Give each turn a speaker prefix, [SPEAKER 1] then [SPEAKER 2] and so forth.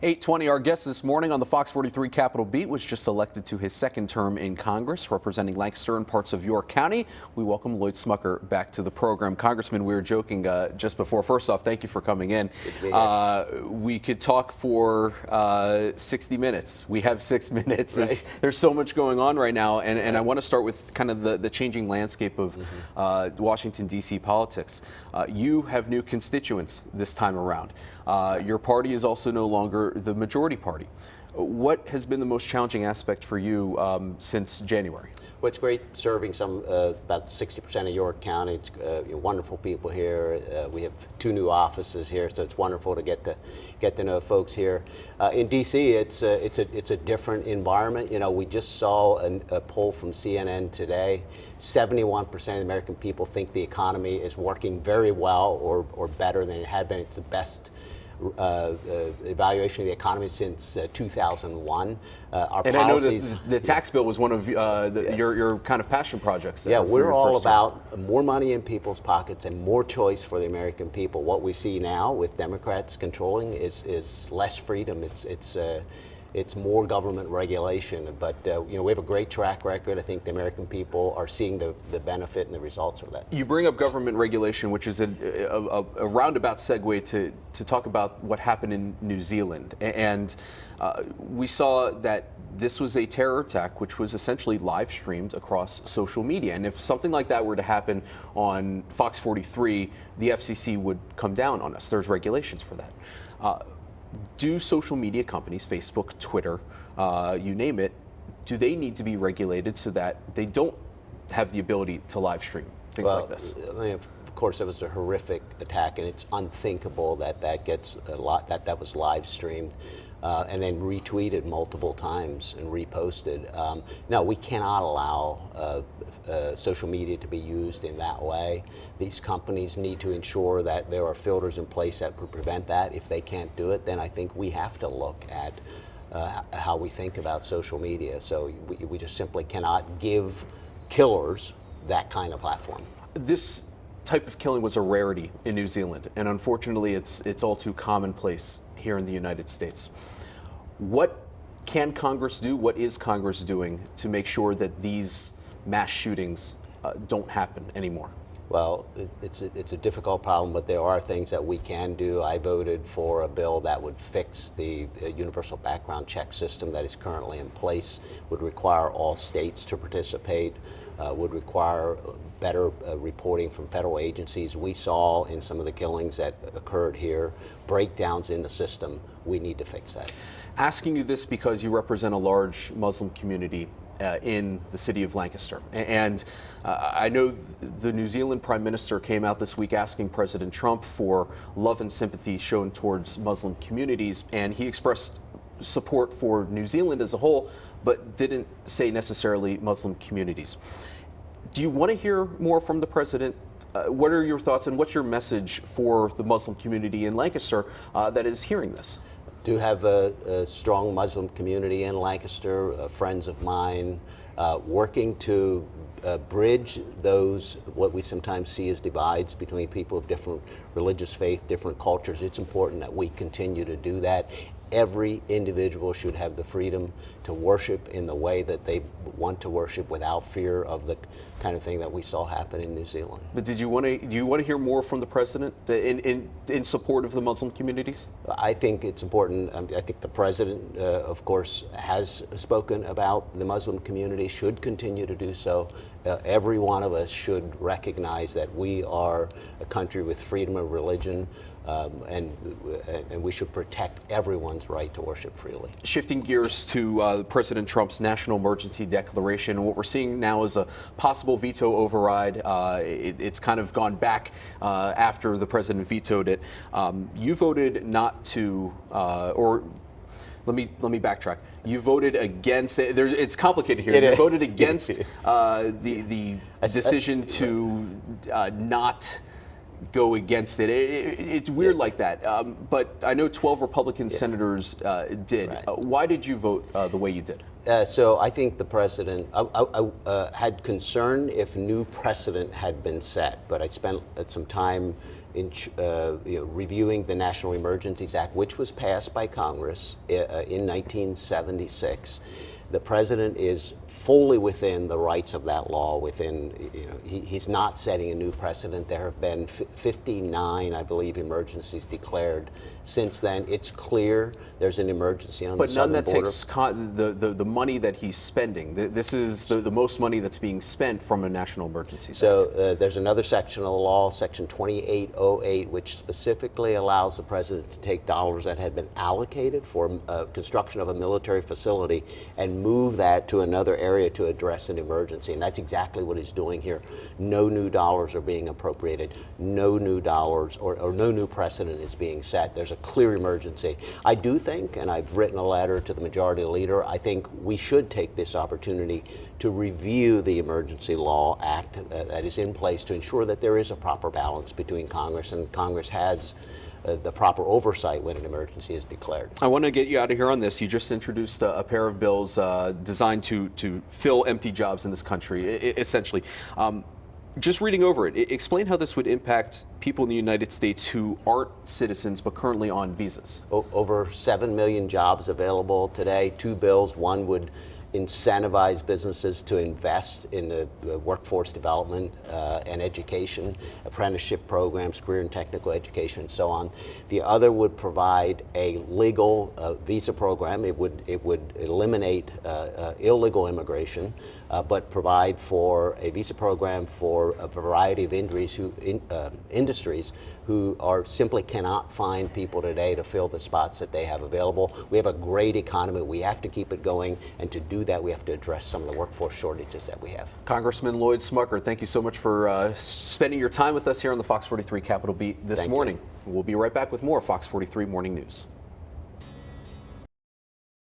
[SPEAKER 1] 8:20, our guest this morning on the Fox 43 Capitol Beat was just elected to his second term in Congress, representing Lancaster and parts of York County. We welcome Lloyd Smucker back to the program. Congressman, we were joking just before. First off, thank you for coming in. We could talk for 60 minutes. We have 6 minutes.
[SPEAKER 2] Right.
[SPEAKER 1] There's so much going on right now, and I want to start with kind of the changing landscape of Washington, D.C. politics. You have new constituents this time around. Your party is also no longer the majority party. What has been the most challenging aspect for you since January?
[SPEAKER 2] Well, it's great serving about 60% of York County. It's wonderful people here. We have 2 new offices here, so it's wonderful to get to know folks here. In D.C., it's a different environment. You know, we just saw a poll from CNN today. 71% of the American people think the economy is working very well or better than it had been. It's the best evaluation of the economy since 2001. Our
[SPEAKER 1] and
[SPEAKER 2] policies,
[SPEAKER 1] I know that the tax bill was one of your kind of passion projects there.
[SPEAKER 2] Yeah, we're all about more money in people's pockets and more choice for the American people. What we see now with Democrats controlling is less freedom. It's more government regulation, but we have a great track record. I think the American people are seeing the benefit and the results of that.
[SPEAKER 1] You bring up government regulation, which is a roundabout segue to talk about what happened in New Zealand. And we saw that this was a terror attack, which was essentially live streamed across social media. And if something like that were to happen on Fox 43, the FCC would come down on us. There's regulations for that. Do social media companies, Facebook, Twitter, you name it, do they need to be regulated so that they don't have the ability to live stream things like this?
[SPEAKER 2] I mean, of course, it was a horrific attack, and it's unthinkable that that was live streamed and then retweeted multiple times and reposted. No, we cannot allow social media to be used in that way. These companies need to ensure that there are filters in place that would prevent that. If they can't do it, then I think we have to look at how we think about social media. So we just simply cannot give killers that kind of platform.
[SPEAKER 1] This type of killing was a rarity in New Zealand, and unfortunately it's all too commonplace here in the United States. What can Congress do? What is Congress doing to make sure that these mass shootings don't happen anymore?
[SPEAKER 2] Well, it's a difficult problem, but there are things that we can do. I voted for a bill that would fix the universal background check system that is currently in place, would require all states to participate, would require better reporting from federal agencies. We saw in some of the killings that occurred here, breakdowns in the system. We need to fix that.
[SPEAKER 1] Asking you this because you represent a large Muslim community in the city of Lancaster. And I know the New Zealand Prime Minister came out this week asking President Trump for love and sympathy shown towards Muslim communities, and he expressed support for New Zealand as a whole, but didn't say necessarily Muslim communities. Do you want to hear more from the president? What are your thoughts, and what's your message for the Muslim community in Lancaster that is hearing this?
[SPEAKER 2] Do have a strong Muslim community in Lancaster, friends of mine, working to bridge those, what we sometimes see as divides between people of different religious faith, different cultures. It's important that we continue to do that. Every individual should have the freedom to worship in the way that they want to worship without fear of the kind of thing that we saw happen in New Zealand.
[SPEAKER 1] But do you want to hear more from the president in support of the Muslim communities?
[SPEAKER 2] I think it's important. I think the president, of course, has spoken about the Muslim community, should continue to do so. Every one of us should recognize that we are a country with freedom of religion. And we should protect everyone's right to worship freely.
[SPEAKER 1] Shifting gears to President Trump's national emergency declaration, what we're seeing now is a possible veto override. It's kind of gone back after the president vetoed it. You voted not to, or let me backtrack. You voted against. It's complicated here. You voted against the decision to not go against it. It's weird like that, but I know 12 Republican senators did.
[SPEAKER 2] Right.
[SPEAKER 1] Why did you vote the way you did?
[SPEAKER 2] So I think the president had concern if new precedent had been set, but I spent some time reviewing the National Emergencies Act, which was passed by Congress in 1976. The president is fully within the rights of that law. He's not setting a new precedent. There have been 59, I believe, emergencies declared since then. It's clear there's an emergency on the southern border. But
[SPEAKER 1] none that takes the money that he's spending. This is the most money that's being spent from a national emergency.
[SPEAKER 2] So there's another section of the law, Section 2808, which specifically allows the president to take dollars that had been allocated for construction of a military facility and move that to another area to address an emergency. And that's exactly what he's doing here. No new dollars are being appropriated. No new dollars or no new precedent is being set. There's a clear emergency. I do think, and I've written a letter to the majority leader, I think we should take this opportunity to review the Emergency Law Act that is in place to ensure that there is a proper balance between Congress, and Congress has the proper oversight when an emergency is declared.
[SPEAKER 1] I want to get you out of here on this. You just introduced a pair of bills designed to fill empty jobs in this country, essentially. Just reading over it, explain how this would impact people in the United States who aren't citizens but currently on visas.
[SPEAKER 2] Over 7 million jobs available today. Two bills. One would incentivize businesses to invest in the workforce development and education, apprenticeship programs, career and technical education, and so on. The other would provide a legal visa program. It would eliminate illegal immigration, but provide for a visa program for a variety of industries who simply cannot find people today to fill the spots that they have available. We have a great economy. We have to keep it going, and to do that, we have to address some of the workforce shortages that we have.
[SPEAKER 1] Congressman Lloyd Smucker, thank you so much for spending your time with us here on the Fox 43 Capitol Beat this morning. We'll be right back with more Fox 43 Morning News.